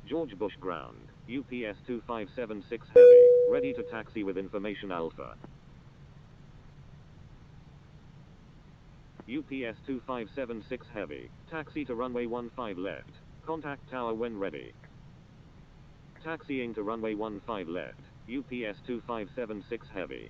George Bush Ground, UPS 2576 Heavy, ready to taxi with information Alpha. UPS 2576 Heavy, taxi to runway 15 left. Contact tower when ready. Taxiing to runway 15 left, UPS 2576 Heavy.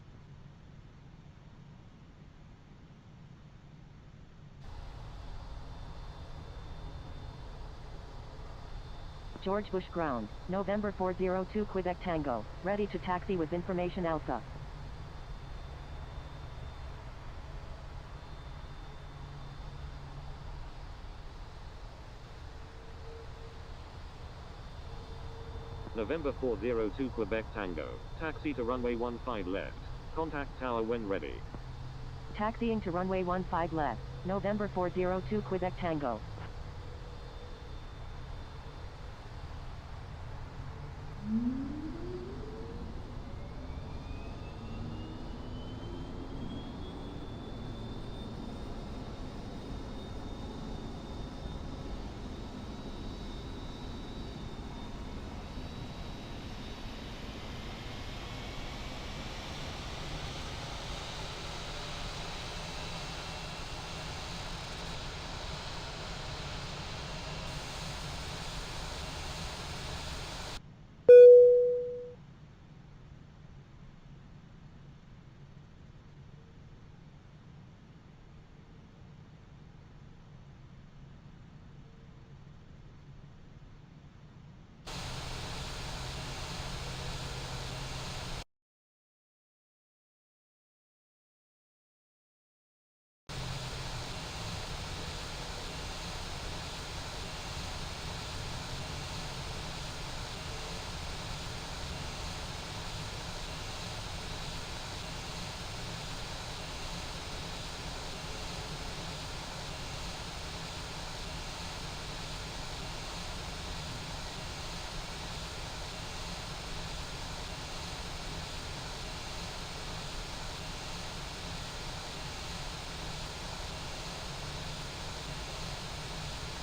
George Bush Ground, November 402 Quebec Tango, ready to taxi with information Alpha. November 402 Quebec Tango, taxi to runway 15 left. Contact tower when ready. Taxiing to runway 15 left, November 402 Quebec Tango.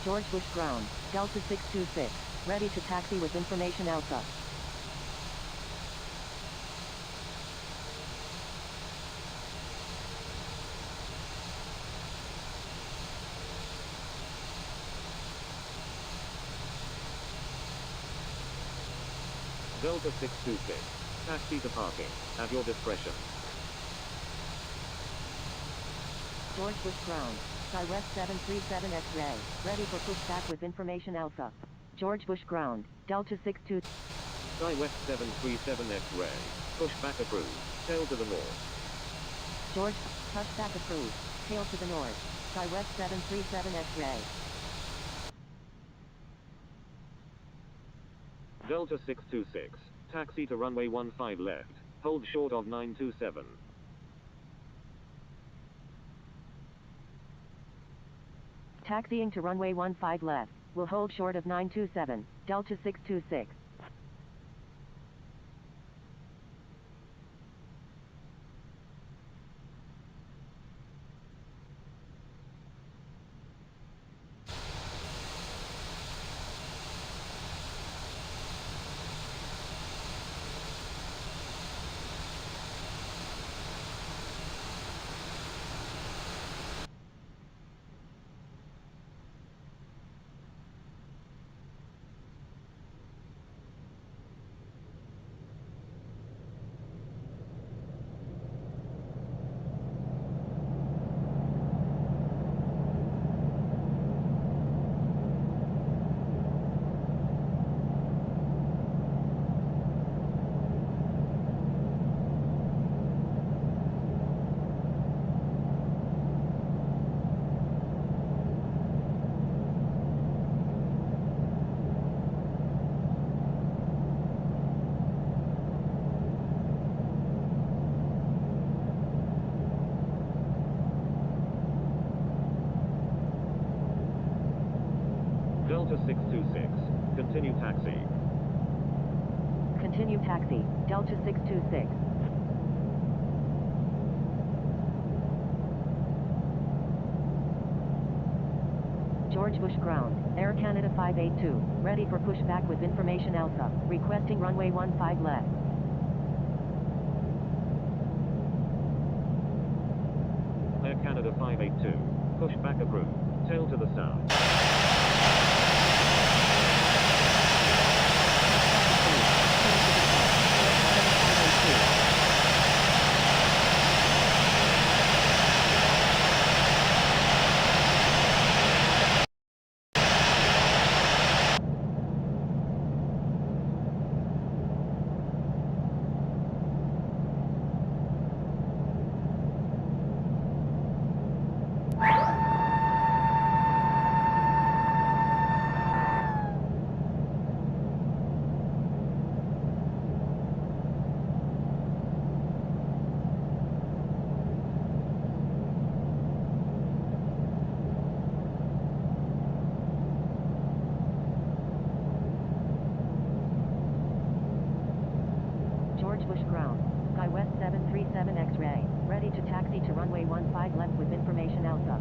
George Bush Ground, Delta 626, ready to taxi with information Alpha. Delta 626, taxi to parking, at your discretion. George Bush Ground, SkyWest 737 X-ray, ready for pushback with information Alpha. George Bush Ground, Delta 62. SkyWest 737 X-ray, pushback approved, tail to the north. George, pushback approved, tail to the north. SkyWest 737 X-ray. Delta 626, taxi to runway 15 left, hold short of 927. Taxiing to runway 15 left, will hold short of 927, Delta 626. Delta 626, continue taxi. Continue taxi, Delta 626. George George Bush ground, Air Canada 582, ready for pushback with information Alpha, requesting runway 15 left. Air Canada 582, pushback approved, tail to the south. George Bush ground, SkyWest 737 X-ray, ready to taxi to runway 15 left with information Alpha.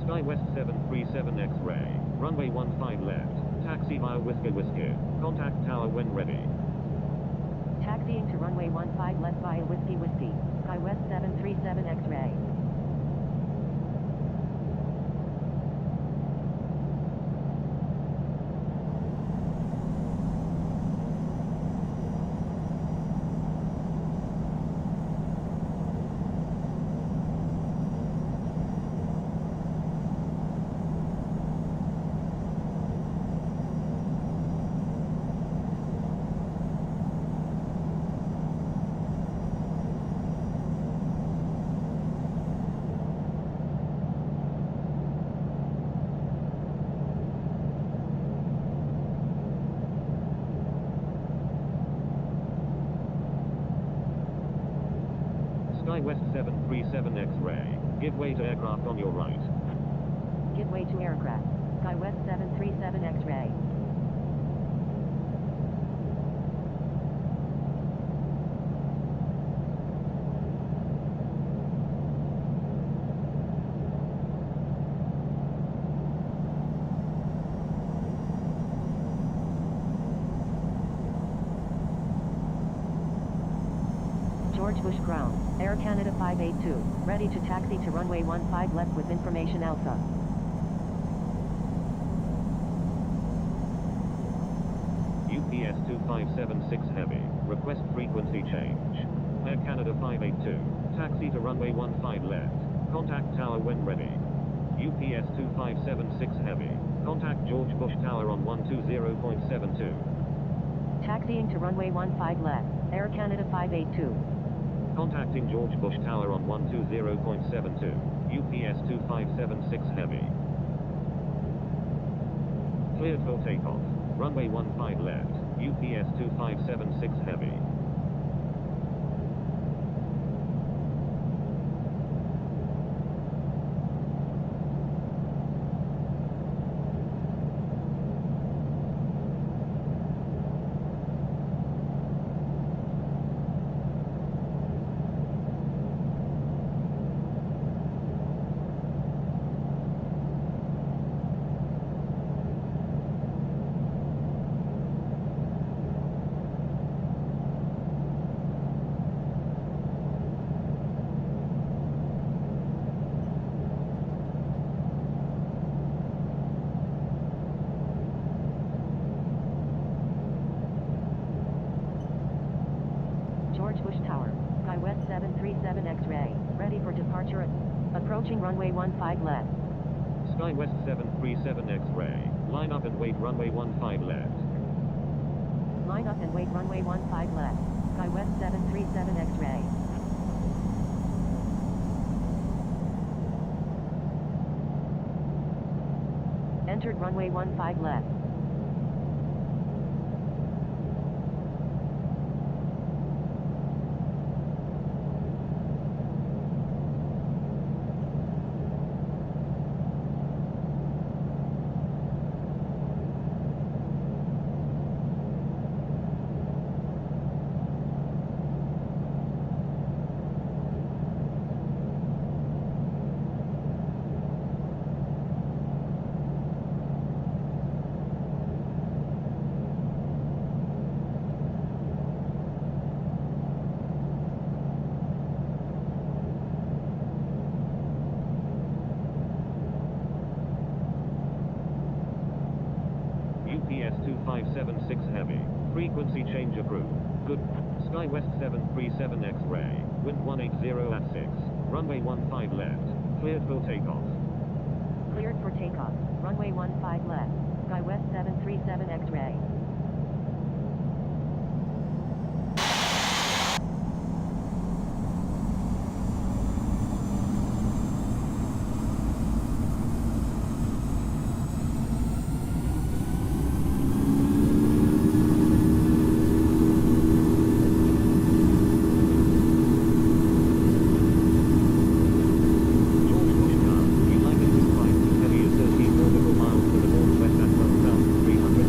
SkyWest 737 X-ray, runway 15 left, taxi via Whiskey Whiskey, contact tower when ready. Taxiing to runway 15 left via Whiskey Whiskey, SkyWest 737 X-ray. SkyWest 737 X-ray, give way to aircraft on your right. Give way to aircraft, SkyWest 737 X-ray. George Bush ground, Air Canada 582, ready to taxi to runway 15 left with information Alpha. UPS 2576 Heavy, request frequency change. Air Canada 582, taxi to runway 15 left, contact tower when ready. UPS 2576 Heavy, contact George Bush Tower on 120.72. Taxiing to runway 15 left, Air Canada 582. Contacting George Bush Tower on 120.72, UPS 2576 Heavy. Cleared for takeoff. Runway 15 left, UPS 2576 Heavy. George Bush Tower, SkyWest 737 X-ray, ready for departure. Approaching runway 15 left. SkyWest 737 X-ray, line up and wait runway 15 left. Line up and wait runway 15 left. SkyWest 737 X-ray. Entered runway 15 left. E17576 Heavy. Frequency change approved. Good. SkyWest 737 X-ray. Wind 180 at 6. Runway 15 left. Cleared for takeoff. Cleared for takeoff. Runway 15 left. SkyWest 737 X-ray. Heavy is 13 nautical miles to the northwest at 12,300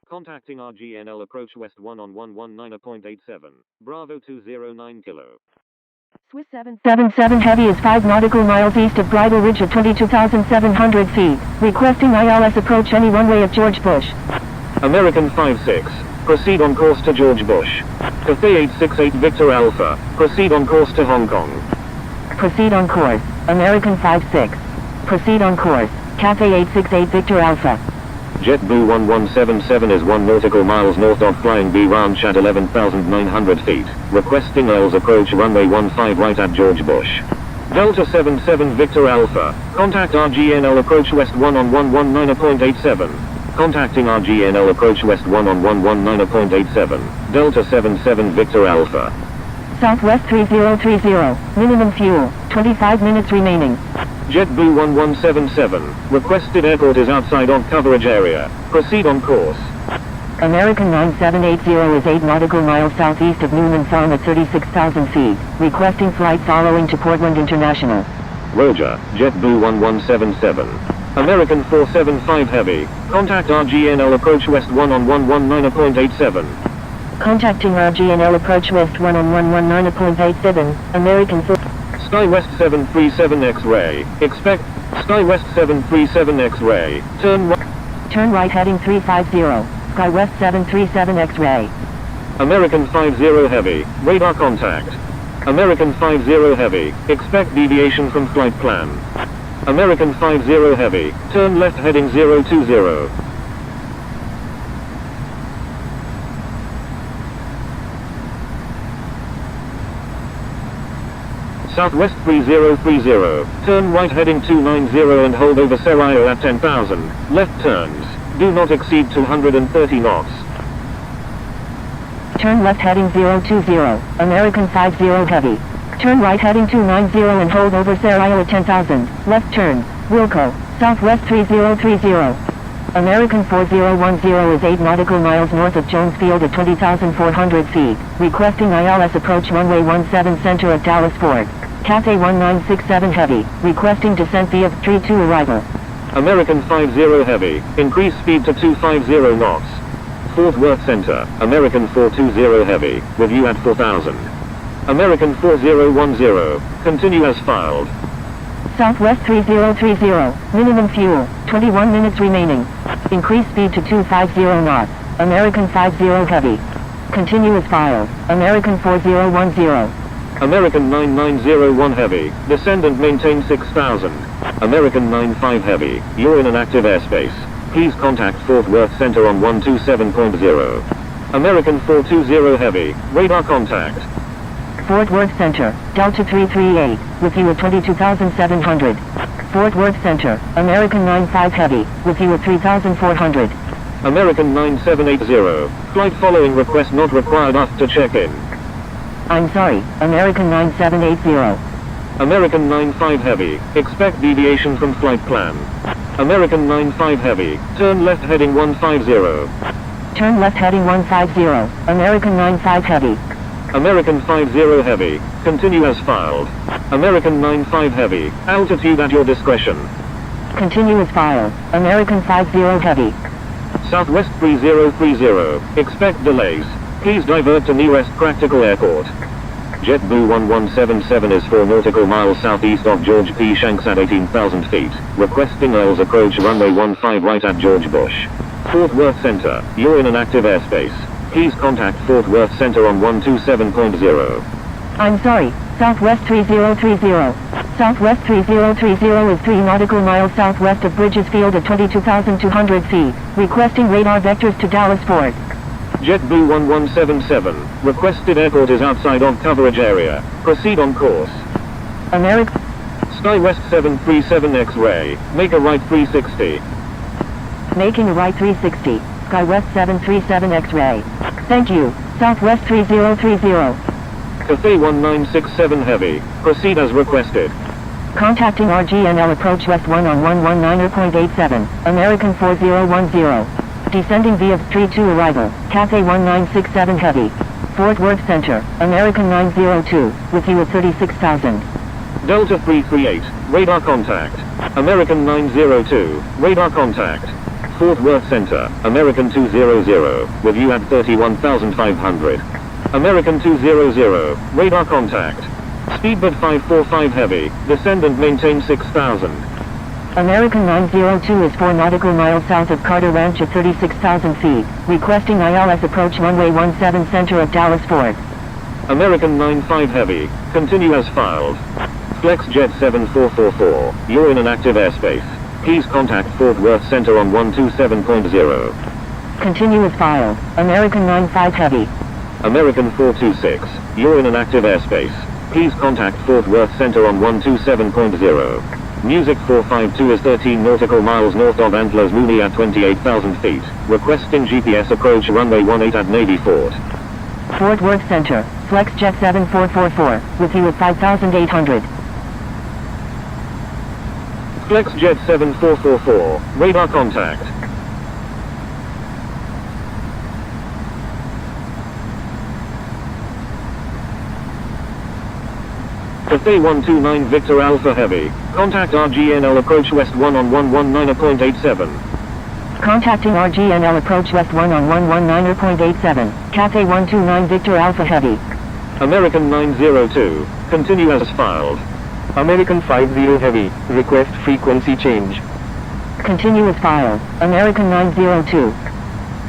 Contacting RGNL approach west 1 on 119.87. Bravo 209 kilo. Swiss 777 Heavy is 5 nautical miles east of Bridle Ridge at 22,700 feet. Requesting ILS approach any runway at George Bush. American 56. Proceed on course to George Bush. Cathay 868 Victor Alpha. Proceed on course to Hong Kong. Proceed on course. American 56. Proceed on course. Cathay 868 Victor Alpha. JetBlue 1177 is 1 nautical miles north of Flying B Ranch at 11,900 feet. Requesting ILS approach runway 15 right at George Bush. Delta 77 Victor Alpha. Contact RGNL approach west 1 on 119.87. Contacting RGNL approach west 1 on 119.87. Delta 77 Victor Alpha. Southwest 3030. Minimum fuel. 25 minutes remaining. JetBlue 1177. Requested airport is outside of coverage area. Proceed on course. American 9780 is 8 nautical miles southeast of Newman Farm at 36,000 feet. Requesting flight following to Portland International. Roger, JetBlue 1177. American 475 Heavy. Contact RGNL approach west 1 on 119.87. Contacting RGNL approach west 1 on 119.87. American 4... SkyWest 737 X-ray. Expect SkyWest 737 X-ray. Turn right heading 350. SkyWest 737 X-ray. American 50 Heavy. Radar contact. American 50 Heavy. Expect deviation from flight plan. American 50 Heavy. Turn left heading 020. Southwest 3030. Turn right heading 290 and hold over Serrao at 10,000. Left turns. Do not exceed 230 knots. Turn left heading 020. American 50 Heavy. Turn right heading 290 and hold over Serrao at 10,000. Left turn. Wilco. Southwest 3030. American 4010 is 8 nautical miles north of Jones Field at 20,400 feet. Requesting ILS approach runway 17 center at Dallas Fort. Cathay 1967 Heavy. Requesting descent via 32 arrival. American 50 Heavy. Increase speed to 250 knots. Fort Worth Center. American 420 Heavy. Review at 4,000. American 4010. Continue as filed. Southwest 3030. Minimum fuel. 21 minutes remaining. Increase speed to 250 knots. American 50 Heavy. Continue as filed. American 4010. American 9901 Heavy. Descend and maintain 6,000. American 95 Heavy. You're in an active airspace. Please contact Fort Worth Center on 127.0. American 420 Heavy. Radar contact. Fort Worth Center. Delta 338. With you at 22,700. Fort Worth Center. American 95 Heavy. With you at 3,400. American 9780. Flight following request not required after check-in. I'm sorry, American 9780. American 95 Heavy. Expect deviation from flight plan. American 95 Heavy. Turn left heading 150. Turn left heading 150. American 95 Heavy. American 50 Heavy. Continue as filed. American 95 Heavy. Altitude at your discretion. Continue as filed. American 50 Heavy. Southwest 3030. Expect delays. Please divert to nearest practical airport. JetBlue 1177 is 4 nautical miles southeast of George P. Shanks at 18,000 feet. Requesting ILS approach runway 15 right at George Bush. Fort Worth Center. You're in an active airspace. Please contact Fort Worth Center on 127.0. I'm sorry, Southwest 3030. Southwest 3030 is 3 nautical miles southwest of Bridges Field at 22,200 feet. Requesting radar vectors to Dallas Fort. JetBlue 1177. Requested airport is outside of coverage area. Proceed on course. American SkyWest 737 X-ray. Make a right 360. Making a right 360. SkyWest 737 X-ray. Thank you. Southwest 3030. Cathay 1967 Heavy. Proceed as requested. Contacting RGNL approach west 1 on 119.87. American 4010. Descending via 32 arrival. Cathay 1967 Heavy. Fort Worth Center. American 902. With you at 36,000. Delta 338. Radar contact. American 902. Radar contact. Fort Worth Center, American 200, with you at 31,500. American 200, radar contact. Speedbird 545 Heavy, descendant maintain 6,000. American 902 is 4 nautical miles south of Carter Ranch at 36,000 feet, requesting ILS approach runway 17 center of Dallas Fort. American 95 Heavy, continue as filed. FlexJet 7444, you're in an active airspace. Please contact Fort Worth Center on 127.0. Continue as filed. American 95 Heavy. American 426, you're in an active airspace. Please contact Fort Worth Center on 127.0. Music 452 is 13 nautical miles north of Antlers Mooney at 28,000 feet. Requesting GPS approach runway 18 at Navy Fort. Fort Worth Center, FlexJet 7444, with you at 5,800. FlexJet 7444, radar contact. Cathay 129 Victor Alpha Heavy, contact RGNL approach west 1 on 119.87. Contacting RGNL approach west 1 on 119.87, Cathay 129 Victor Alpha Heavy. American 902, continue as filed. American 50 Heavy, request frequency change. Continue as filed. American 902.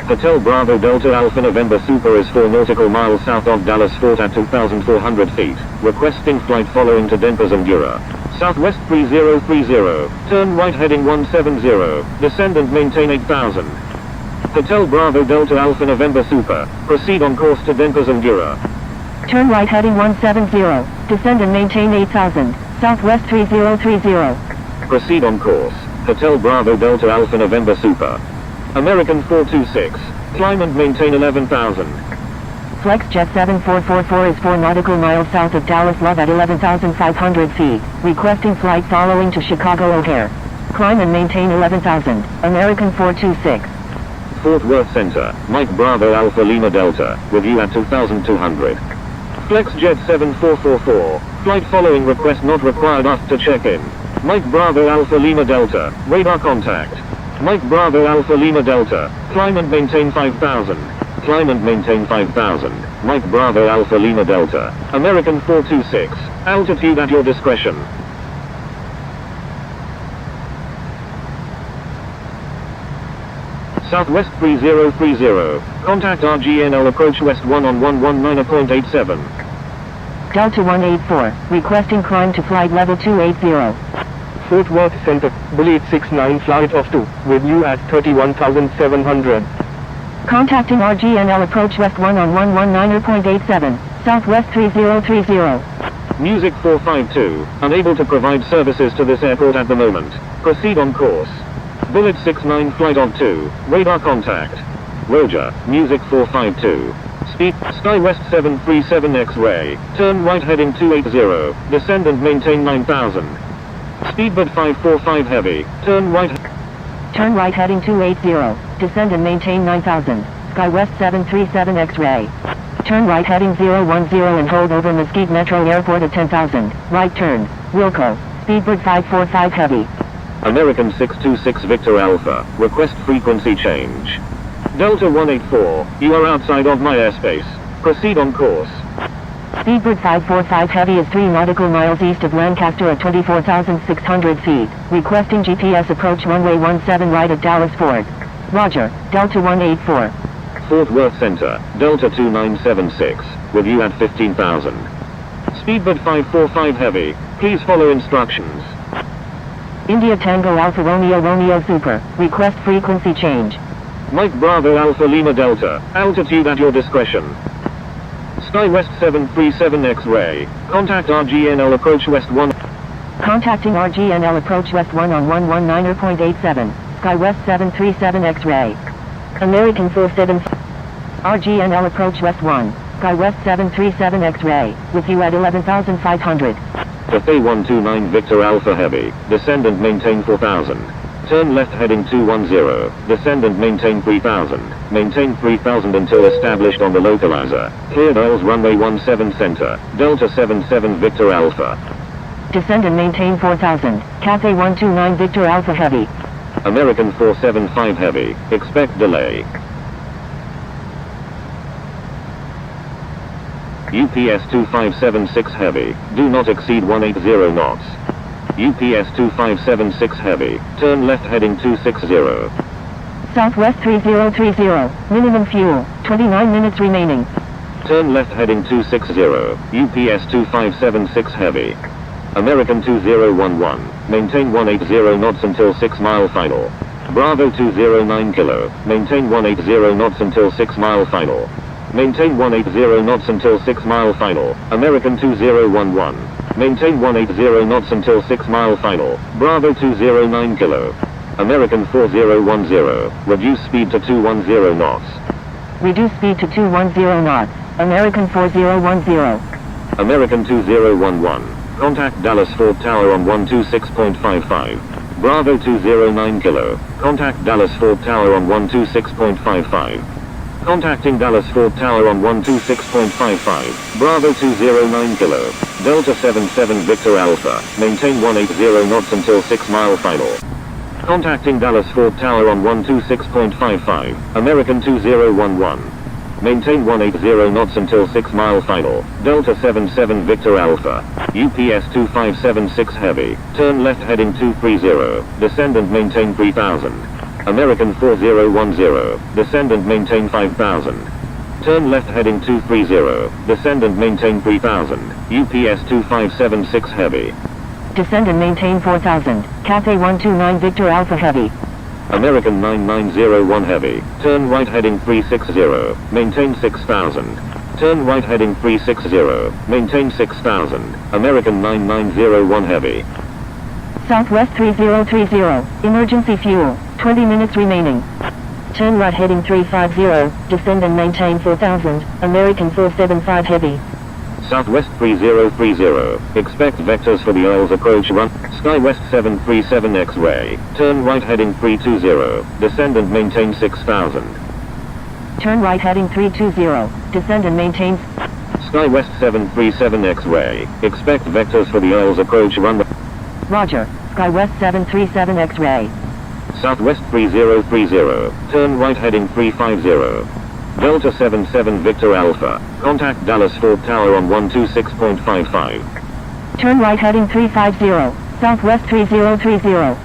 Hotel Bravo Delta Alpha November Super is 4 nautical miles south of Dallas Fort at 2,400 feet. Requesting flight following to Denpasar Mura. Southwest 3030, turn right heading 170, descendant maintain 8,000. Hotel Bravo Delta Alpha November Super, proceed on course to Denpasar Mura. Turn right heading 170, descend and maintain 8,000, Southwest 3030. Proceed on course, Hotel Bravo Delta Alpha November Super. American 426, climb and maintain 11,000. FlexJet 7444 is 4 nautical miles south of Dallas Love at 11,500 feet, requesting flight following to Chicago O'Hare. Climb and maintain 11,000, American 426. Fort Worth Center, Mike Bravo Alpha Lima Delta, with you at 2,200. FlexJet 7444, flight following request not required after check-in. Mike Bravo Alpha Lima Delta, radar contact. Mike Bravo Alpha Lima Delta, climb and maintain 5,000. Climb and maintain 5,000, Mike Bravo Alpha Lima Delta, American 426, altitude at your discretion. Southwest 3030, contact RGNL approach west 1 on 119.87. Delta 184, requesting climb to flight level 280. Fort Worth Center, Bullet 69 flight of 2, with you at 31,700. Contacting RGNL approach west 1 on 119.87, Southwest 3030. Music 452, unable to provide services to this airport at the moment. Proceed on course. Bullet 69 flight of 2, radar contact. Roger, Music 452. Speed, SkyWest 737 X-ray, turn right heading 280, descend and maintain 9,000. Speedbird 545 Heavy, turn right. Turn right heading 280, descend and maintain 9,000, SkyWest 737 X-ray. Turn right heading 010 and hold over Mesquite Metro Airport at 10,000, right turn, Wilco, Speedbird 545 Heavy. American 626 Victor Alpha, request frequency change. Delta 184, you are outside of my airspace. Proceed on course. Speedbird 545 Heavy is 3 nautical miles east of Lancaster at 24,600 feet, requesting GPS approach runway 17 right at Dallas Fort. Roger, Delta 184. Fort Worth Center, Delta 2976, with you at 15,000. Speedbird 545 Heavy, please follow instructions. India Tango Alpha Romeo Romeo Super, request frequency change. Mike Bravo Alpha Lima Delta, altitude at your discretion. SkyWest 737 X-ray, contact RGNL approach west 1. Contacting RGNL approach west 1 on 119.87, SkyWest 737 X-ray. American 47. RGNL approach west 1, SkyWest 737 X-ray, with you at 11,500. Cathay 129 Victor Alpha Heavy, descend and maintain 4,000. Turn left heading 210, descend and maintain 3,000. Maintain 3,000 until established on the localizer. Cleared oils runway 17 center, Delta 77 Victor Alpha. Descend and maintain 4,000, Cathay 129 Victor Alpha Heavy. American 475 Heavy, expect delay. UPS 2576 Heavy, do not exceed 180 knots. UPS 2576 Heavy, turn left heading 260. Southwest 3030, minimum fuel, 29 minutes remaining. Turn left heading 260, UPS 2576 Heavy. American 2011, maintain 180 knots until 6 mile final. Bravo 209 Kilo, maintain 180 knots until 6 mile final. Maintain 180 knots until 6 mile final. American 2011, maintain 180 knots until 6 mile final. Bravo 209 Kilo. American 4010, reduce speed to 210 knots. Reduce speed to 210 knots. American 4010. American 2011, contact Dallas Fort Tower on 126.55. Bravo 209 Kilo, contact Dallas Fort Tower on 126.55. Contacting Dallas Fort Tower on 126.55. Bravo 209 Kilo, Delta 77 Victor Alpha, maintain 180 knots until 6 mile final. Contacting Dallas Fort Tower on 126.55. American 2011. Maintain 180 knots until 6 mile final. Delta 77 Victor Alpha. UPS 2576 Heavy. Turn left heading 230. Descend and maintain 3000. American 4010. Descend and maintain 5000. Turn left heading 230. Descend and maintain 3000. UPS 2576 Heavy. Descend and maintain 4000. Cathay 129 Victor Alpha Heavy. American 9901 Heavy, turn right heading 360, maintain 6000. Turn right heading 360, maintain 6000. American 9901 Heavy. Southwest 3030, emergency fuel, 20 minutes remaining. Turn right heading 350, descend and maintain 4000, American 475 Heavy. Southwest 3030, expect vectors for the oils approach run. SkyWest 737 X-ray, turn right heading 320, descend and maintain 6000. Turn right heading 320, descend and maintain. SkyWest 737 X-ray, expect vectors for the oils approach run. Roger, SkyWest 737 X-ray. Southwest 3030, turn right heading 350. Delta 77 Victor Alpha, contact Dallas Fort Tower on 126.55. Turn right heading 350, Southwest 3030.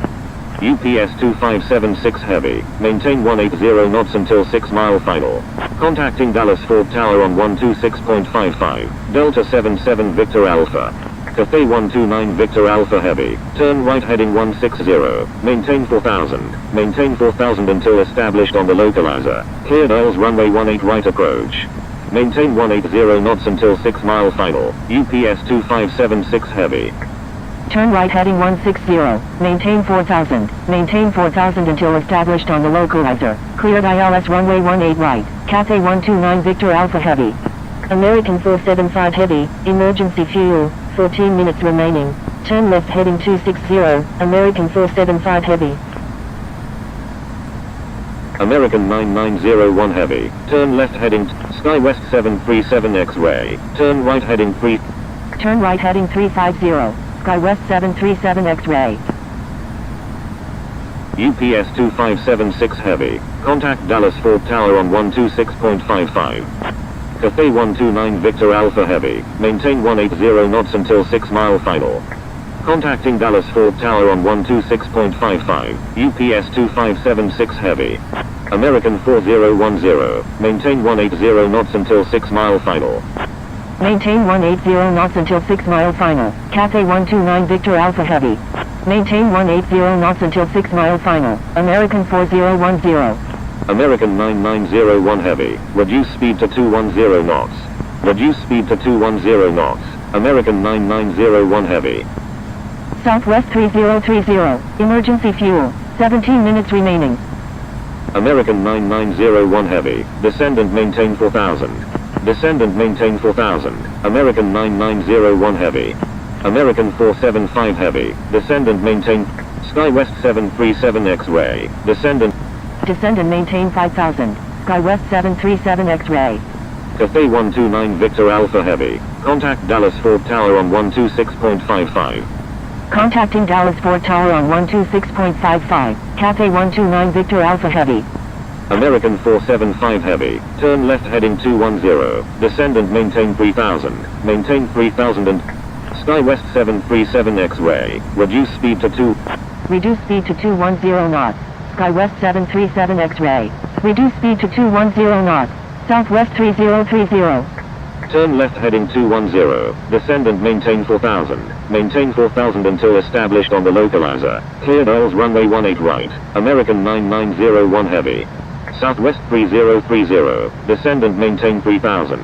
UPS 2576 Heavy, maintain 180 knots until 6 mile final. Contacting Dallas Fort Tower on 126.55. Delta 77 Victor Alpha. Cathay 129 Victor Alpha Heavy, turn right heading 160, maintain 4000. Maintain 4000 until established on the localizer. Cleared oils runway 18 right approach. Maintain 180 knots until 6 mile final. UPS 2576 Heavy. Turn right heading 160, maintain 4000. Maintain 4000 until established on the localizer. Cleared ILS runway 18 right. Cathay 129 Victor Alpha Heavy. American 475 Heavy, emergency fuel, 14 minutes remaining. Turn left heading 260, American 475 Heavy. American 9901 Heavy, turn left heading SkyWest 737 X-ray, turn right heading 3. Turn right heading 350, SkyWest 737 X-ray. UPS 2576 Heavy, contact Dallas Fort Tower on 126.55. Cathay 129 Victor Alpha Heavy, maintain 180 knots until 6 mile final. Contacting Dallas Fort Tower on 126.55, UPS 2576 Heavy. American 4010, maintain 180 knots until 6 mile final. Maintain 180 knots until 6 mile final. Cathay 129 Victor Alpha Heavy. Maintain 180 knots until 6 mile final. American 4010. American 9901 Heavy, reduce speed to 210 knots. Reduce speed to 210 knots. American 9901 Heavy. Southwest 3030, emergency fuel, 17 minutes remaining. American 9901 Heavy, descend and maintain 4000. Descend and maintain 4000. American 9901 Heavy. American 475 Heavy, descend and maintain. SkyWest 737 X-ray, descend and maintain 5000. SkyWest 737 X-ray. Cathay 129 Victor Alpha Heavy, contact Dallas Fort Tower on 126.55. Contacting Dallas Fort Tower on 126.55, Cathay 129 Victor Alpha Heavy. American 475 Heavy, turn left heading 210, descend and maintain 3000, maintain 3000 and SkyWest 737 X-ray, reduce speed to 2. Reduce speed to 210 knots. SkyWest 737 X-ray. Reduce speed to 210 knots. Southwest 3030. Turn left heading 210, descend and maintain 4000, maintain 4000 until established on the localizer, cleared oils runway 18 right, American 9901 Heavy. Southwest 3030, descend and maintain 3000.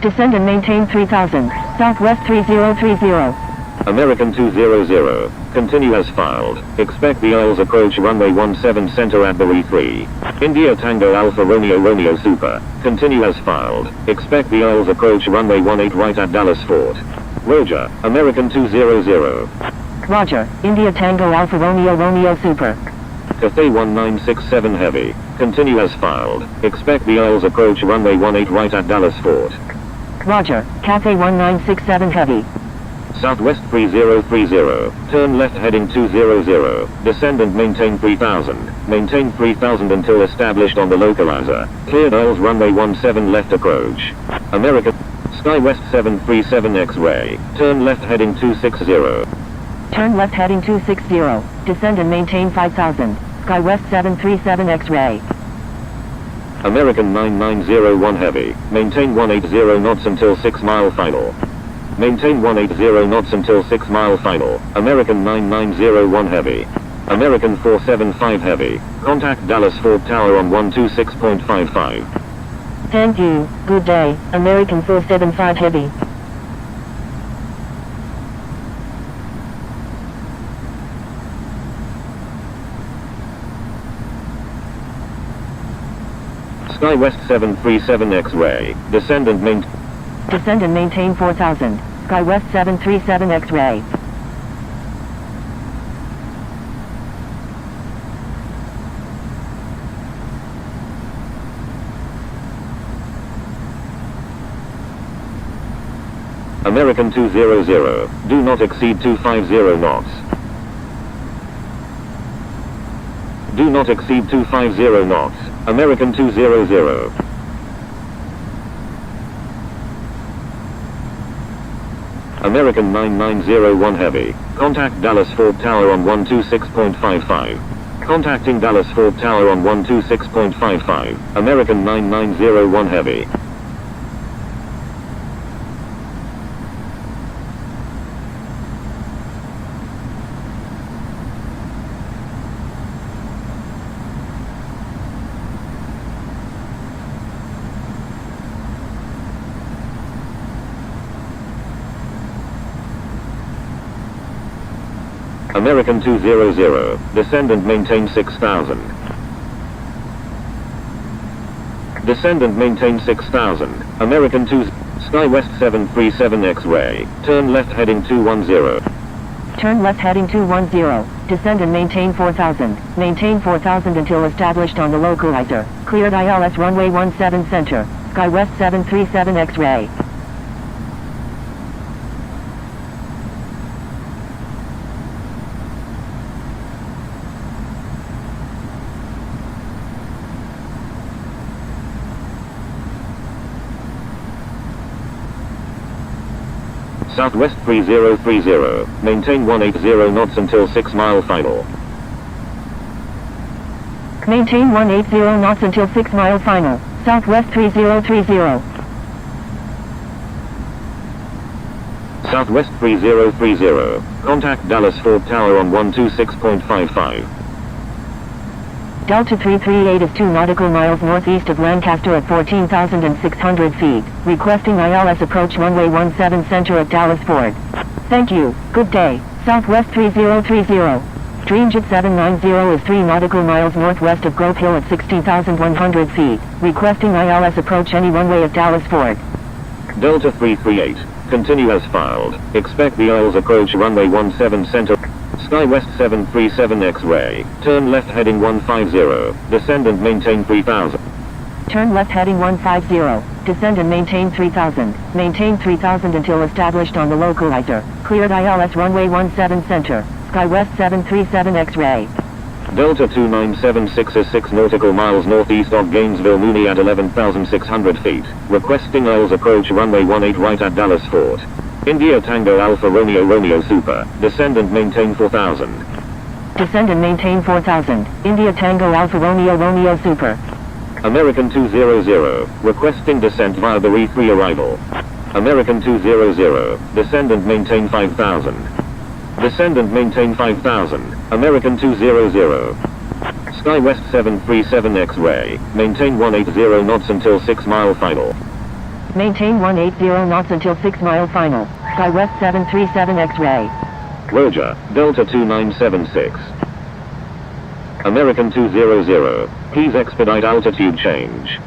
Descend and maintain 3000, Southwest 3030. American 200, continue as filed, expect the oils approach runway 17 center at Bury 3. India Tango Alpha Romeo Super, continue as filed, expect the oils approach runway 18 right at Dallas Fort. Roger, American 200. Roger, India Tango Alpha Romeo Super. Cathay 1967 Heavy, continue as filed, expect the oils approach runway 18 right at Dallas Fort. Roger, Cathay 1967 Heavy. Southwest 3030, turn left heading 200, descend and maintain 3000, maintain 3000 until established on the localizer, cleared oils runway 17 left approach. American SkyWest 737 X-ray, turn left heading 260. Turn left heading 260, descend and maintain 5000, SkyWest 737 X-ray. American 9901 Heavy, maintain 180 knots until 6 mile final. Maintain 180 knots until 6 mile final, American 9901 Heavy. American 475 Heavy, contact Dallas Fort Tower on 126.55. Thank you, good day, American 475 Heavy. SkyWest 737 X-ray, descend and maintain. Descend and maintain 4000, SkyWest 737 X-ray. American 200, do not exceed 250 knots. Do not exceed 250 knots, American 200. American 9901 Heavy, contact Dallas Fort Tower on 126.55. Contacting Dallas Fort Tower on 126.55, American 9901 Heavy. American 200, descend and maintain 6000. Descend and maintain 6000, American 2, SkyWest 737 X-ray, turn left heading 210. Turn left heading 210, descend and maintain 4000, maintain 4000 until established on the localizer, cleared ILS runway 17 center, SkyWest 737 X-ray. Southwest 3030, maintain 180 knots until 6 mile final. Maintain 180 knots until 6 mile final, Southwest 3030. Southwest 3030, contact Dallas Fort Tower on 126.55. Delta 338 is 2 nautical miles northeast of Lancaster at 14,600 feet, requesting ILS approach runway 17 center at Dallas Fort. Thank you, good day, Southwest 3030. Dreamjet 790 is 3 nautical miles northwest of Grove Hill at 16,100 feet, requesting ILS approach any runway at Dallas Fort. Delta 338, continue as filed, expect the oils approach runway 17 center. SkyWest 737 X-ray, turn left heading 150, descend and maintain 3000. Turn left heading 150, descend and maintain 3000, maintain 3000 until established on the localizer, Cleared ILS runway 17 center. SkyWest 737 X-ray. Delta 2976 is 6 nautical miles northeast of Gainesville, Mooney at 11,600 feet. Requesting ILS approach runway 18 right at Dallas Fort. India Tango Alpha Romeo Romeo Super. Descend and maintain 4000. Descend and maintain 4000. India Tango Alpha Romeo Romeo Super. American 200. Requesting descent via the E3 arrival. American 200. Descend and maintain 5000. Descend and maintain 5000. American 200. SkyWest 737 X-ray. Maintain 180 knots until 6 mile final. Maintain 180 knots until 6 mile final. SkyWest 737 X-ray. Roger, Delta 2976. American 200. Please expedite altitude change.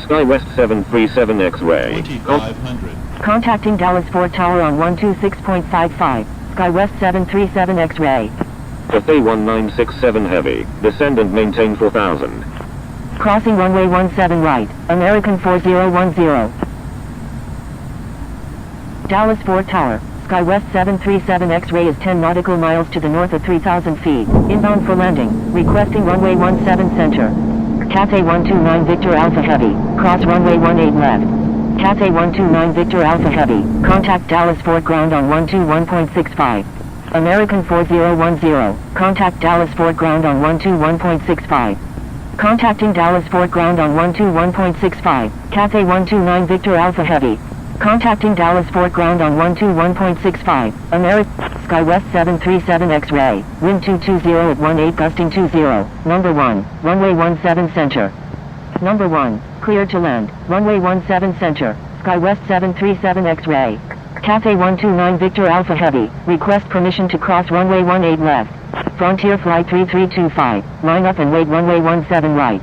SkyWest 737 X-ray. 2500. Contacting Dallas Fort Tower on 126.55. SkyWest 737 X-ray. Cathay 1967 Heavy. Descend and maintain 4000. Crossing runway 17 right. American 4010. Dallas Fort Tower. SkyWest 737 X-ray is 10 nautical miles to the north of 3,000 feet. Inbound for landing. Requesting runway 17 center. Cathay 129 Victor Alpha Heavy. Cross runway 18 left. Cathay 129 Victor Alpha Heavy. Contact Dallas Fort Ground on 121.65. American 4010. Contact Dallas Fort Ground on 121.65. Contacting Dallas Fort Ground on 121.65. Cathay 129 Victor Alpha Heavy. Contacting Dallas Fort Ground on 121.65. SkyWest 737 X-ray. Wind 220 at 18 gusting 20. Number 1. Runway 17 center. Number 1. Cleared to land. Runway 17 center. SkyWest 737 X-ray. Cathay 129 Victor Alpha Heavy. Request permission to cross runway 18 left. Frontier Flight 3325. Line up and wait runway 17 right.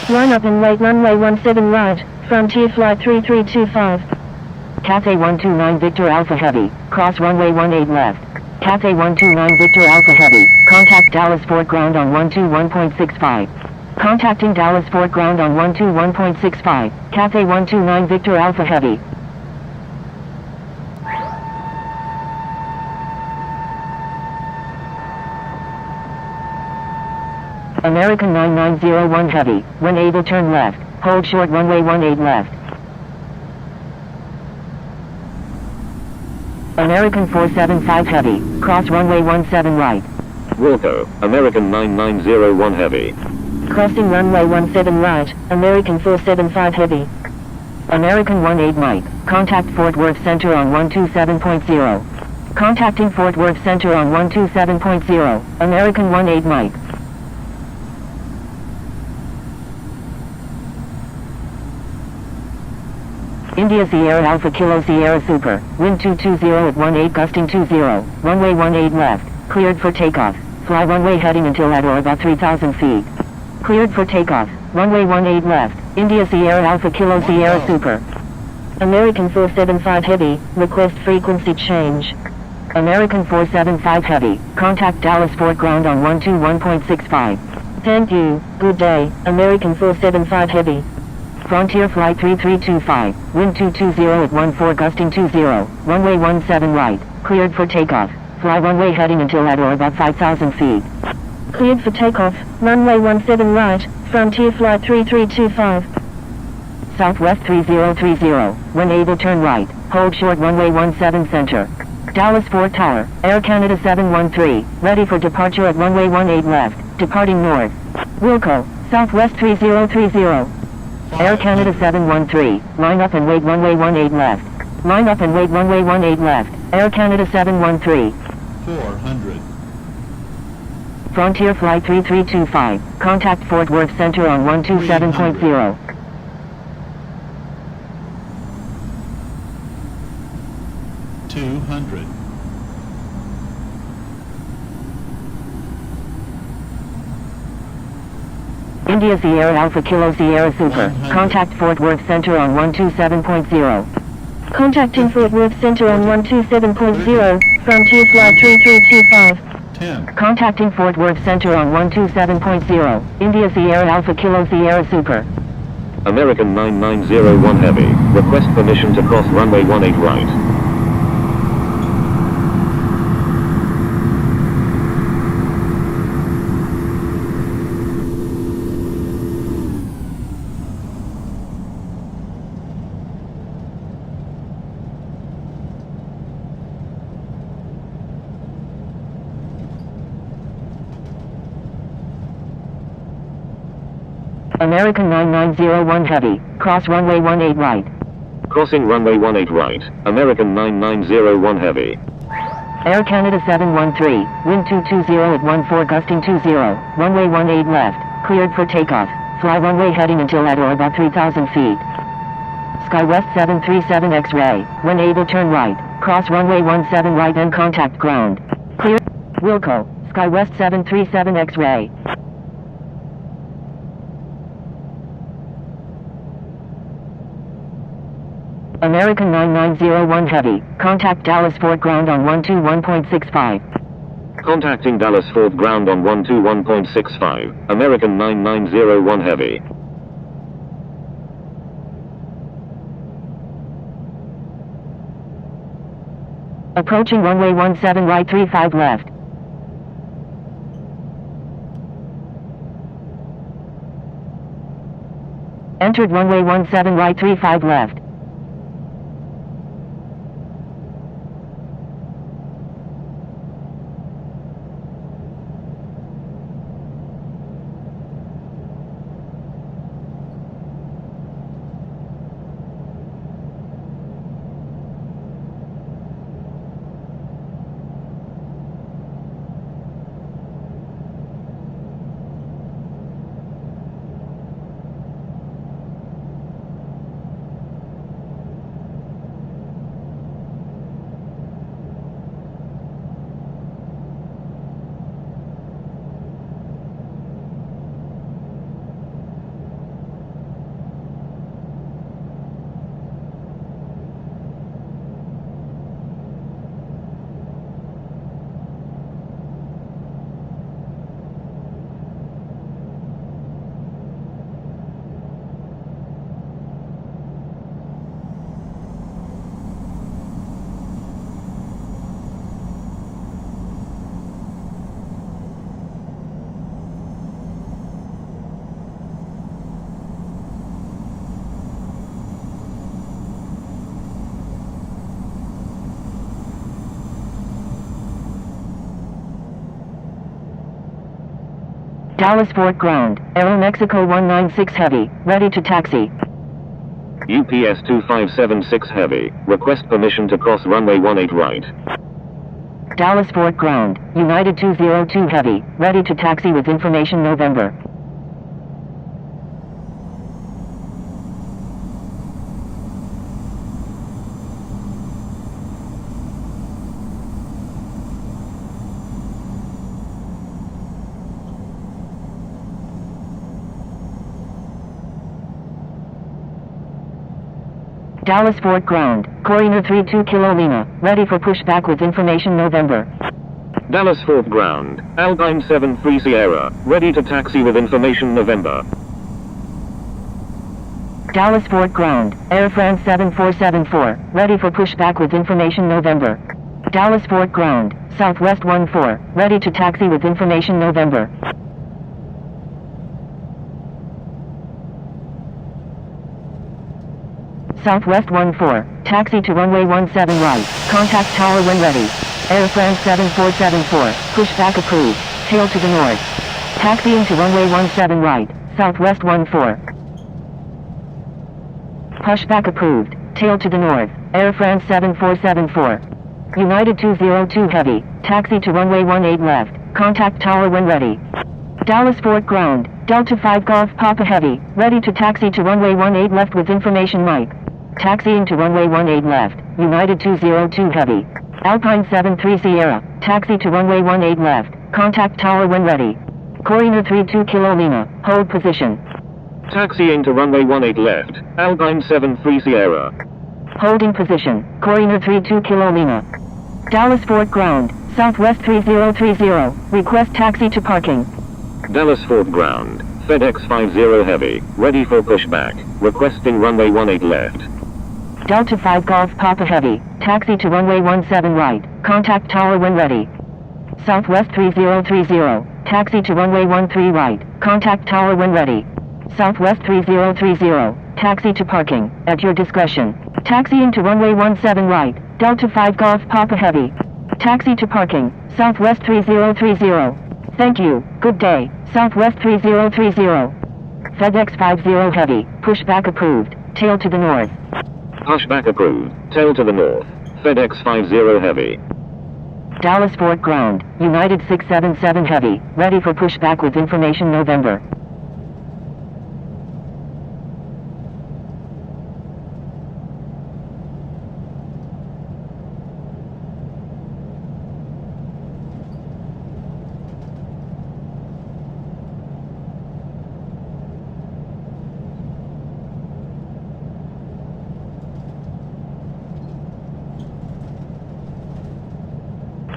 Line up and wait runway 17 right. Frontier Flight 3325. Cathay 129 Victor Alpha Heavy. Cross runway 18 left. Cathay 129 Victor Alpha Heavy. Contact Dallas Fort Ground on 121.65. Contacting Dallas Fort Ground on 121.65. Cathay 129 Victor Alpha Heavy. American 9901 Heavy. When able turn left. Hold short runway 18 left. American 475 Heavy. Cross runway 17 right. Wilco, American 9901 Heavy. Crossing runway 17 right. American 475 Heavy. American 18 Mike. Contact Fort Worth Center on 127.0. Contacting Fort Worth Center on 127.0. American 18 Mike. India Sierra Alpha Kilo Sierra Super. Wind 220 at 18 gusting 20. Runway 18 left. Cleared for takeoff. Fly runway heading until at or about 3,000 feet. Cleared for takeoff. Runway 18 left. India Sierra Alpha Kilo Sierra Super. American 475 Heavy. Request frequency change. American 475 Heavy. Contact Dallas Fort Ground on 121.65. Thank you. Good day. American 475 Heavy. Frontier Flight 3325. Wind 220 at 14 gusting 20. Runway 17 right. Cleared for takeoff. Fly runway heading until at or about 5,000 feet. Cleared for takeoff. Runway 17 right. Frontier Flight 3325. Southwest 3030. When able turn right. Hold short runway 17 center. Dallas Fort Tower. Air Canada 713. Ready for departure at runway 18 left. Departing north. Wilco. Southwest 3030. Air Canada 713. Line up and wait runway 18 left. Line up and wait runway 18 left. Air Canada 713. 400. Frontier Flight 3325. Contact Fort Worth Center on 127.0. 200. India Sierra Alpha Kilo Sierra Super. 100. Contact Fort Worth Center on 127.0. Contacting Fort Worth Center on 127.0, Frontier Flight 3325. 10, Contacting Fort Worth Center on 127.0, India Sierra Alpha Kilo Sierra Super. American 9901 Heavy, request permission to cross runway 18 right. American 9901 Heavy, cross runway 18 right. Crossing runway 18 right, American 9901 Heavy. Air Canada 713, wind 220 at 14 gusting 20, runway 18 left, cleared for takeoff, fly runway heading until at or about 3,000 feet. SkyWest 737 X-ray, when able turn right, cross runway 17 right and contact ground. Clear. Wilco, SkyWest 737 X-ray. American 9901 Heavy, contact Dallas Fort Ground on 121.65. Contacting Dallas Fort Ground on 121.65, American 9901 Heavy. Approaching runway 17 right 35 left. Entered runway 17 right 35 left. Dallas Fort Ground, Aeromexico 196 Heavy, ready to taxi. UPS 2576 Heavy, request permission to cross runway 18 right. Dallas Fort Ground, United 202 Heavy, ready to taxi with information November. Dallas Fort Ground, Corina 32 Kilo Lima, ready for pushback with information November. Dallas Fort Ground, Alpine 73 Sierra, ready to taxi with information November. Dallas Fort Ground, Air France 7474, ready for pushback with information November. Dallas Fort Ground, Southwest 14, ready to taxi with information November. Southwest 14, taxi to runway 17 right, contact tower when ready. Air France 7474, pushback approved, tail to the north. Taxiing to runway 17 right, Southwest 14. Pushback approved, tail to the north, Air France 7474. United 202 Heavy, taxi to runway 18 left, contact tower when ready. Dallas Fort Ground, Delta 5 Golf Papa Heavy, ready to taxi to runway 18 left with information Mike. Taxiing to runway 18 left, United 202 Heavy. Alpine 73 Sierra, taxi to runway 18 left, contact tower when ready. Corina 32 Kilo Lima, hold position. Taxiing to runway 18 left, Alpine 73 Sierra. Holding position. Corridor 32 Kilo Lima. Dallas Fort Ground. Southwest 3030. Request taxi to parking. Dallas Fort Ground. FedEx 50 Heavy. Ready for pushback. Requesting runway 18 left. Delta 5 Golf Papa Heavy. Taxi to runway 17 right. Contact tower when ready. Southwest 3030. Taxi to runway 13 right. Contact tower when ready. Southwest 3030. Taxi to parking, at your discretion. Taxiing to runway 17 right. Delta 5 Golf Papa Heavy. Taxi to parking, Southwest 3030. Thank you, good day, Southwest 3030. FedEx 50 Heavy, pushback approved, tail to the north. Pushback approved, tail to the north. FedEx 50 Heavy. Dallas Fort Ground, United 677 Heavy, ready for pushback with information November.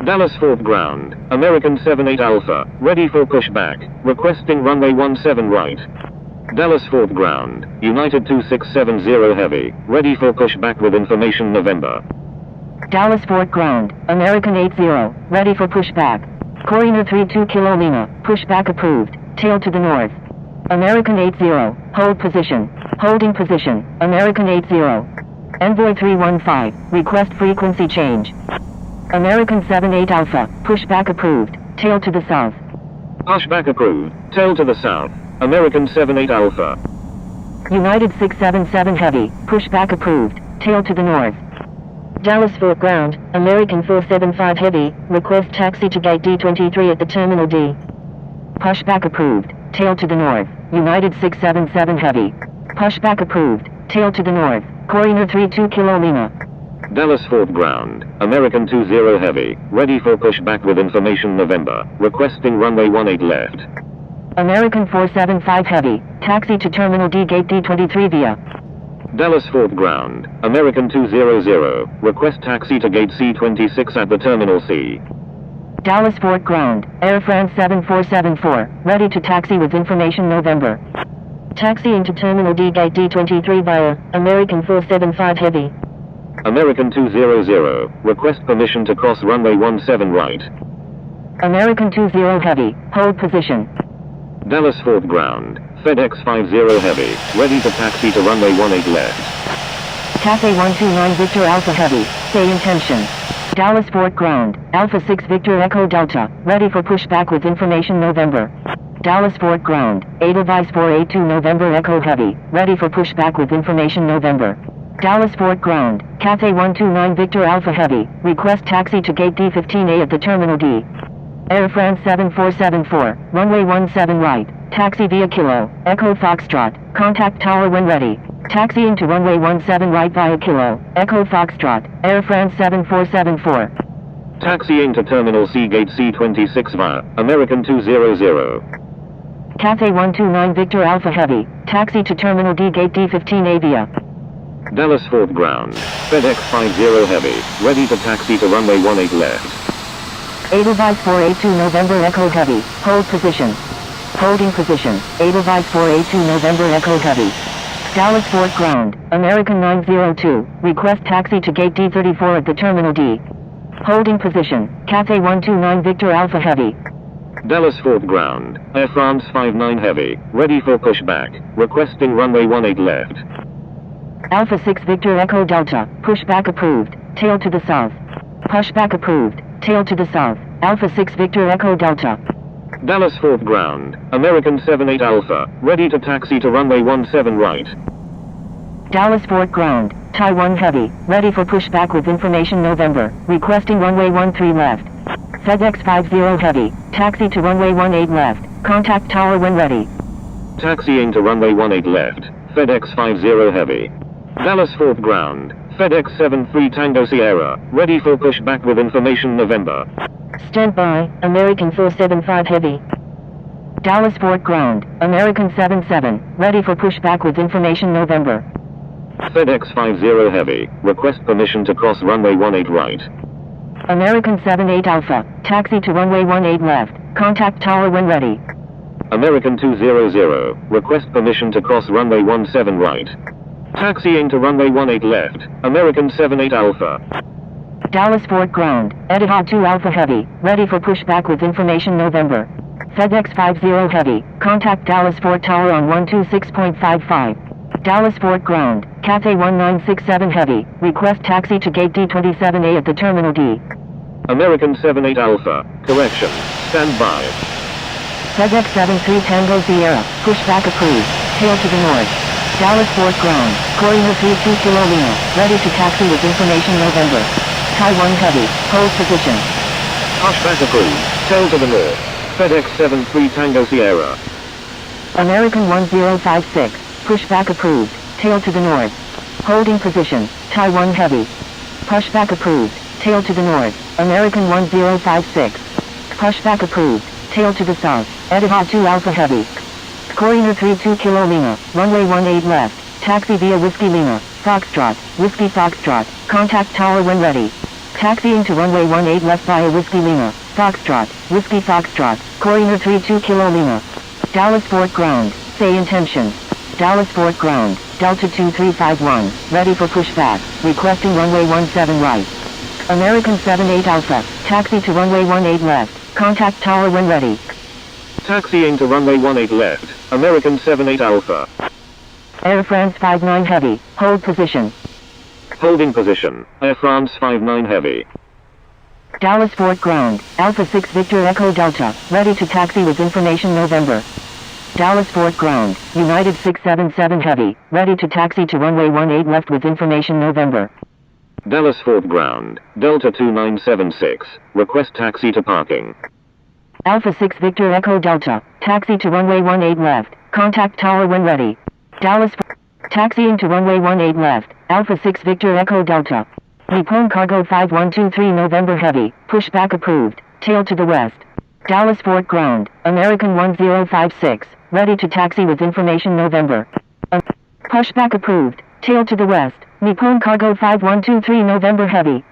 Dallas Fort Ground, American 78 Alpha, ready for pushback, requesting runway 17 right. Dallas Fort Ground, United 2670 Heavy, ready for pushback with information November. Dallas Fort Ground, American 80, ready for pushback. Corridor 32 Kilo Lima, pushback approved, tail to the north. American 80, hold position, holding position, American 80. Envoy 315, request frequency change. American 78 Alpha, pushback approved, tail to the south. Pushback approved, tail to the south, American 78 Alpha. United 677 Heavy, pushback approved, tail to the north. Dallas Fort Ground, American 475 Heavy, request taxi to gate D23 at the Terminal D. Pushback approved, tail to the north, United 677 Heavy. Pushback approved, tail to the north, Corridor 32 Kilo Lima. Dallas Fort Ground, American 20 Heavy, ready for pushback with information November, requesting runway 18 left. American 475 Heavy, taxi to Terminal D gate D23 via. Dallas Fort Ground, American 200, request taxi to gate C26 at the Terminal C. Dallas Fort Ground, Air France 7474, ready to taxi with information November. Taxiing to Terminal D gate D23 via American 475 Heavy. American 200, request permission to cross runway 17 right. American 20 Heavy, hold position. Dallas Fort Ground, FedEx 50 Heavy, ready to taxi to runway 18 left. Cathay 129 Victor Alpha Heavy, stay in tension. Dallas Fort Ground, Alpha 6 Victor Echo Delta, ready for pushback with information November. Dallas Fort Ground, Edelweiss 482 November Echo Heavy, ready for pushback with information November. Dallas Fort Ground, Cathay 129 Victor Alpha Heavy, request taxi to gate D15A at the Terminal D. Air France 7474, runway 17 right, taxi via Kilo, Echo Foxtrot, contact tower when ready. Taxiing to runway 17 right via Kilo, Echo Foxtrot, Air France 7474. Taxiing to Terminal C gate C26 via American 200. Cathay 129 Victor Alpha Heavy, taxi to Terminal D gate D15A via. Dallas Fort Ground, FedEx 50 Heavy, ready to taxi to runway 18 left. Edelweiss 482 November Echo Heavy, hold position. Holding position, Edelweiss 482 November Echo Heavy. Dallas Fort Ground, American 902, request taxi to gate D34 at the Terminal D. Holding position, Cathay 129 Victor Alpha Heavy. Dallas Fort Ground, Air France 59 Heavy, ready for pushback, requesting runway 18 left. Alpha 6 Victor Echo Delta, pushback approved, tail to the south. Pushback approved, tail to the south, Alpha 6 Victor Echo Delta. Dallas Fort Ground, American 78 Alpha, ready to taxi to runway 17 right. Dallas Fort Ground, Taiwan Heavy, ready for pushback with information November, requesting runway 13 left. FedEx 50 Heavy, taxi to runway 18 left, contact tower when ready. Taxiing to runway 18 left, FedEx 50 Heavy. Dallas Fort Ground, FedEx 73 Tango Sierra, ready for pushback with information November. Stand by, American 475 Heavy. Dallas Fort Ground, American 77, ready for pushback with information November. FedEx 50 Heavy, request permission to cross runway 18 right. American 78 Alpha, taxi to runway 18 left, contact tower when ready. American 200, request permission to cross runway 17 right. Taxiing to runway 18 left, American 78 Alpha. Dallas Fort Ground, Etihad 2 Alpha Heavy, ready for pushback with information November. FedEx 50 Heavy, contact Dallas Fort Tower on 126.55. Dallas Fort Ground, Cathay 1967 Heavy, request taxi to gate D27A at the Terminal D. American 78 Alpha, correction, stand by. FedEx 73 Tango Sierra, pushback approved, tail to the north. Dallas Fort Ground, Corina 32 Kilo Lima, ready to taxi with information November. Taiwan Heavy, hold position. Pushback approved, tail to the north. FedEx 73 Tango Sierra. American 1056, pushback approved, tail to the north. Holding position, Taiwan Heavy. Pushback approved, tail to the north, American 1056. Pushback approved, tail to the south, Etihad 2 Alpha Heavy. Corina 32 Kilo Lima, runway 18 left, taxi via Whiskey Lima, Foxtrot, Whiskey Foxtrot, contact tower when ready. Taxiing to runway 18 left via Whiskey Lima, Foxtrot, Whiskey Foxtrot, Corina 32 Kilo Lima. Dallas Fort Ground, say intention. Dallas Fort Ground, Delta 2351, ready for pushback, requesting runway 17 right. American 78 Alpha, taxi to runway 18 left, contact tower when ready. Taxiing to runway 18 left, American 78 Alpha. Air France 59 Heavy, hold position. Holding position, Air France 59 Heavy. Dallas Fort Ground, Alpha 6 Victor Echo Delta, ready to taxi with information November. Dallas Fort Ground, United 677 Heavy, ready to taxi to runway 18 left with information November. Dallas Fort Ground, Delta 2976, request taxi to parking. Alpha 6 Victor Echo Delta, taxi to runway 18 left, contact tower when ready. Dallas taxiing to runway 18 left, Alpha 6 Victor Echo Delta. Nippon Cargo 5123 November Heavy, pushback approved, tail to the west. Dallas Fort Ground, American 1056, ready to taxi with information November. Pushback approved, tail to the west, Nippon Cargo 5123 November Heavy.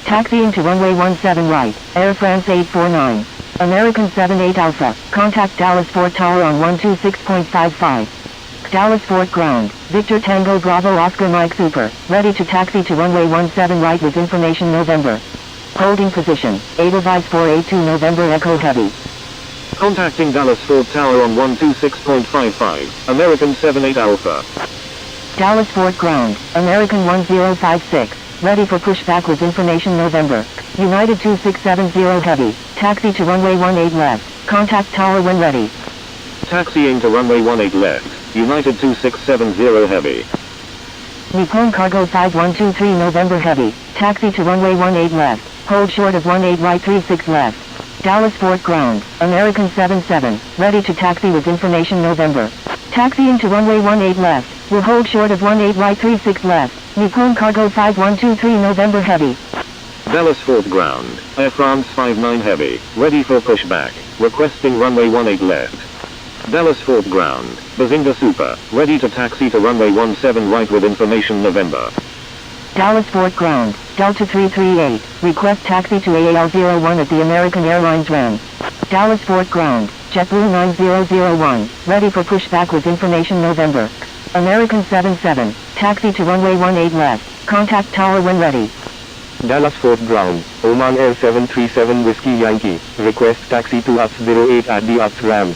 Taxiing to runway 17 right, Air France 849. American 78 Alpha, contact Dallas Fort Tower on 126.55. Dallas Fort Ground, Victor Tango Bravo Oscar Mike Super, ready to taxi to runway 17 right with information November. Holding position, Edelweiss 482 November Echo Heavy. Contacting Dallas Fort Tower on 126.55, American 78 Alpha. Dallas Fort Ground, American 1056, ready for pushback with information November. United 2670 Heavy, taxi to runway 18 left, contact tower when ready. Taxiing to runway 18 left, United 2670 Heavy. Nippon Cargo 5123 November Heavy, taxi to runway 18 left, hold short of 18 right 36 left. Dallas Fort Ground, American 77, ready to taxi with information November. Taxiing to runway 18 left, will hold short of 18 right 36 left. Nippon Cargo 5123 November Heavy. Dallas Fort Ground, Air France 59 Heavy, ready for pushback, requesting runway 18 left. Dallas Fort Ground, Bazinga Super, ready to taxi to runway 17 right with information November. Dallas Fort Ground, Delta 338, request taxi to AAL01 at the American Airlines RAM. Dallas Fort Ground, JetBlue 9001, ready for pushback with information November. American 77, taxi to runway 18 left, contact tower when ready. Dallas Fort Ground, Oman Air 737 Whiskey Yankee, request taxi to UPS 08 at the UPS ramp.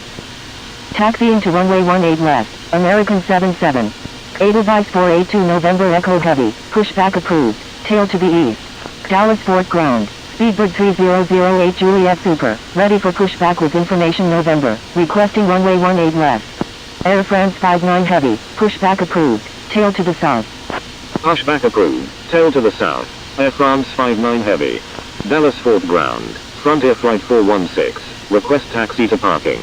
Taxiing to runway 18 left, American 77. Edelweiss 482 November Echo Heavy, pushback approved, tail to the east. Dallas Fort Ground, Speedbird 3008 Juliet Super, ready for pushback with information November, requesting runway 18 left. Air France 59 Heavy, pushback approved, tail to the south. Pushback approved, tail to the south, Air France 59 Heavy. Dallas Fort Ground, Frontier Flight 416, request taxi to parking.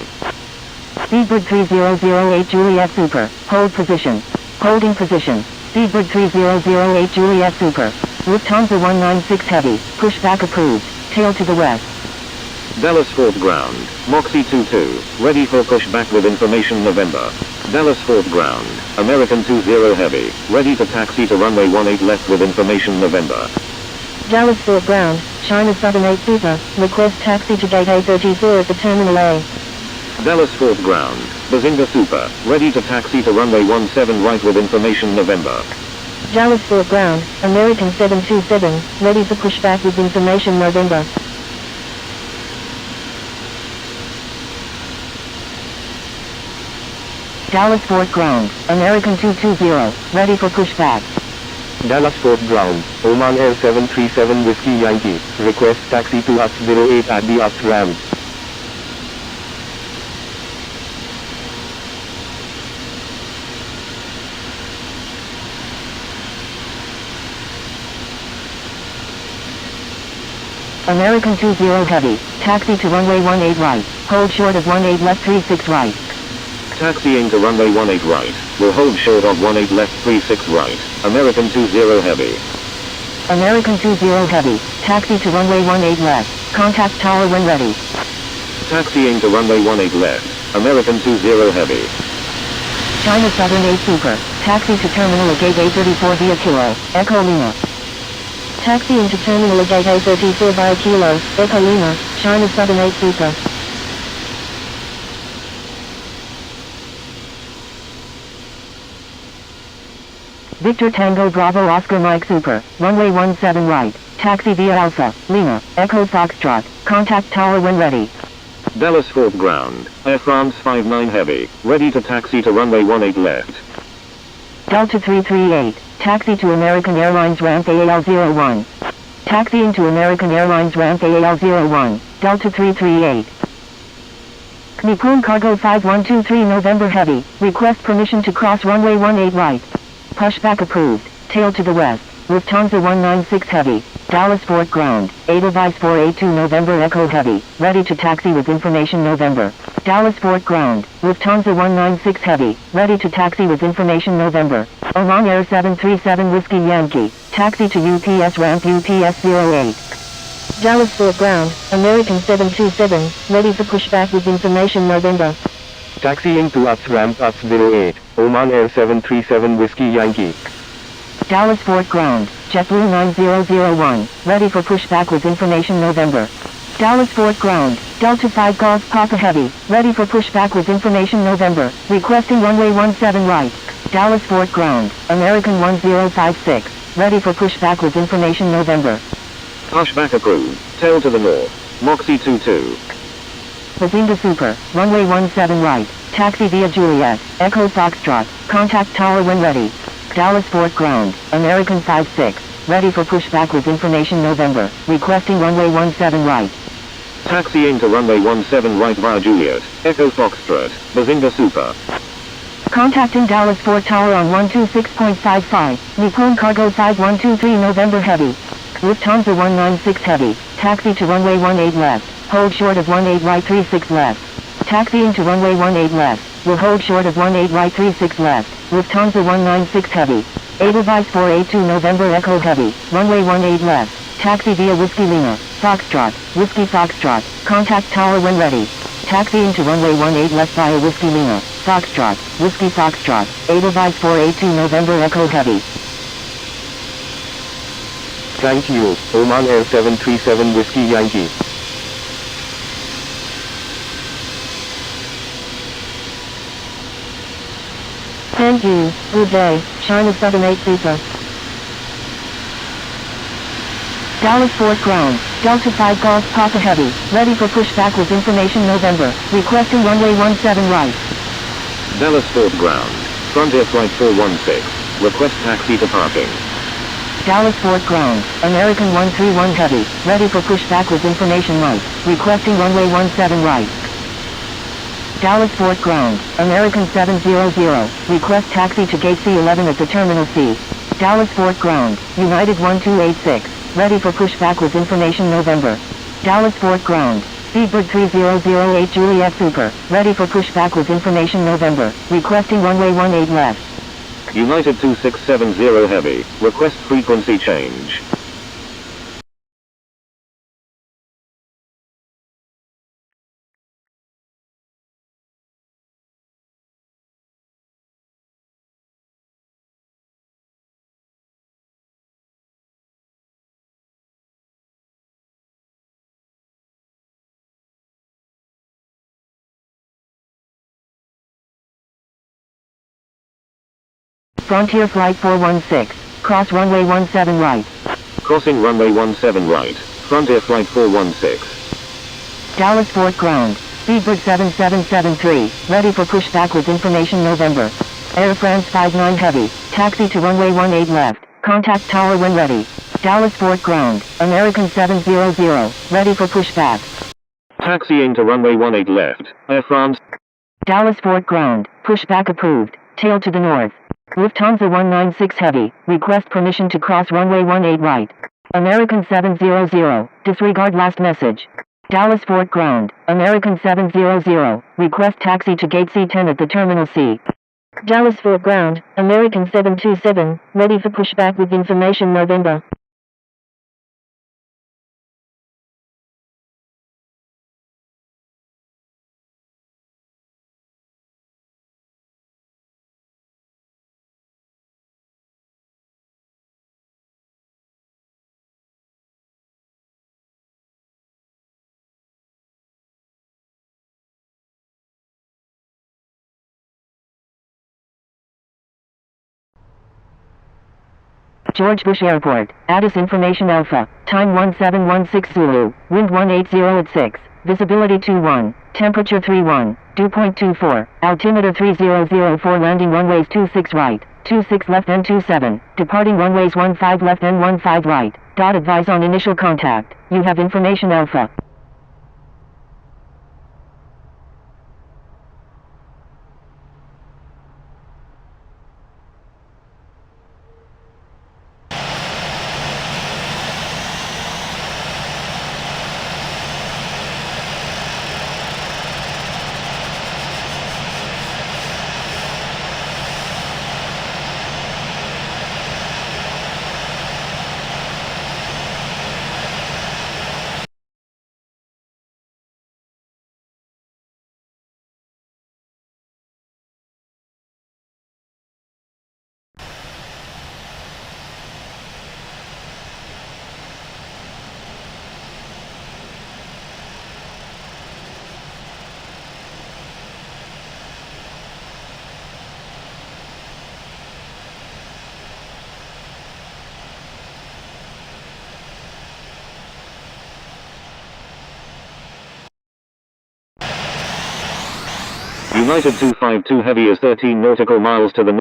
Speedbird 3008 Juliet Super, hold position. Holding position, Speedbird 3008 Juliet Super. Lufthansa 196 Heavy, pushback approved, tail to the west. Dallas Fort Ground, Moxie 22, ready for pushback with information November. Dallas Fort Ground, American 20 Heavy, ready to taxi to runway 18 left with information November. Dallas Fort Ground, China Southern 8 Super, request taxi to gate A34 at the Terminal A. Dallas Fort Ground, Bazinga Super, ready to taxi to runway 17 right with information November. Dallas Fort Ground, American 727, ready for pushback with information November. Dallas Fort Ground, American 220, ready for pushback. Dallas Fort Ground, Oman Air 737 Whiskey Yankee, request taxi to UPS 08 at the UPS ramp. American 20 Heavy, taxi to runway 18 right, hold short of 18 left 36 right. Taxiing to runway 18 right, will hold short of 18 left 36 right, American 20 Heavy. American 20 Heavy, taxi to runway 18 left, contact tower when ready. Taxiing to runway 18 left, American 20 Heavy. China Southern 8 Super, taxi to terminal at gate A34 via Kilo, Echo Lima. Taxiing to terminal at gate A34 via Kilo, Echo Lima, China Southern 8 Super. Victor Tango Bravo Oscar Mike Super, runway 17 right, taxi via Alpha, Lima, Echo Foxtrot, contact tower when ready. Dallas Fort Ground, Air France 59 Heavy, ready to taxi to runway 18 left. Delta 338, taxi to American Airlines ramp AAL01. Taxiing to American Airlines ramp AAL01, Delta 338. Nippon Cargo 5123 November Heavy, request permission to cross runway 18 right. Pushback approved, tail to the west, Lufthansa 196 Heavy, Dallas Fort Ground, Edelweiss 482 November Echo Heavy, ready to taxi with information November. Dallas Fort Ground, Lufthansa 196 Heavy, ready to taxi with information November. Oman Air 737 Whiskey Yankee, taxi to UPS ramp UPS 08. Dallas Fort Ground, American 727, ready for pushback with information November. Taxiing to UPS ramp UPS 08, Oman Air 737 Whiskey Yankee. Dallas Fort Ground, JetBlue 9001, ready for pushback with information November. Dallas Fort Ground, Delta 5 Golf Papa Heavy, ready for pushback with information November, requesting runway 17 right. Dallas Fort Ground, American 1056, ready for pushback with information November. Pushback approved. Tail to the north. Moxie 22. Bazinga Super, runway 17 right, taxi via Juliet, Echo Foxtrot, contact tower when ready. Dallas Fort Ground, American 56, ready for pushback with information November, requesting runway 17 right. Taxiing to runway 17 right via Juliet, Echo Foxtrot, Bazinga Super. Contacting Dallas Fort Tower on 126.55, Nippon Cargo 5123 November Heavy. Lufthansa 196 Heavy, taxi to runway 18 left, hold short of 18 right 36 left. Taxiing to runway 18 left, will hold short of 18 right 36 left, Lufthansa 196 Heavy. Edelweiss 482 November Echo Heavy, runway 18 left, taxi via Whiskey Lima, Foxtrot, Whiskey Foxtrot, contact tower when ready. Taxiing to runway 18 left via Whiskey Lima, Foxtrot, Whiskey Foxtrot, Edelweiss 482 November Echo Heavy. Thank you, Oman Air 737 Whiskey Yankee. Thank you, good day, China Southern 8 Super. Dallas Fort Ground, Delta 5 Golf Papa Heavy, ready for pushback with information November, requesting runway 17 right. Dallas Fort Ground. Frontier Flight 416. Request taxi to parking. Dallas Fort Ground, American 131 Heavy, ready for pushback with information right, requesting runway 17 right. Dallas Fort Ground, American 700, request taxi to gate C11 at the Terminal C. Dallas Fort Ground, United 1286, ready for pushback with information November. Dallas Fort Ground, Speedbird 3008 Juliet Super, ready for pushback with information November, requesting runway 18 left. United 2670 Heavy. Request frequency change. Frontier Flight 416, cross runway 17 right. Crossing runway 17 right. Frontier Flight 416. Dallas Fort Ground, Speedbird 7773, ready for pushback with information November. Air France 59 Heavy, taxi to runway 18 left, contact tower when ready. Dallas Fort Ground, American 700, ready for pushback. Taxiing to runway 18 left. Air France. Dallas Fort Ground, pushback approved, tail to the north. Lufthansa 196 Heavy, request permission to cross runway 18 right. American 700, disregard last message. Dallas Fort Ground, American 700, request taxi to gate C10 at the Terminal C. Dallas Fort Ground, American 727, ready for pushback with information November. George Bush Airport, Addis Information Alpha, time 1716 Zulu, wind 180 at 6, visibility 21, temperature 31, dew point 24, altimeter 3004 landing runways 26 right, 26 left and 27, departing runways 15 left and 15 right, advise on initial contact, you have information Alpha. United 252 Heavy is 13 nautical miles to the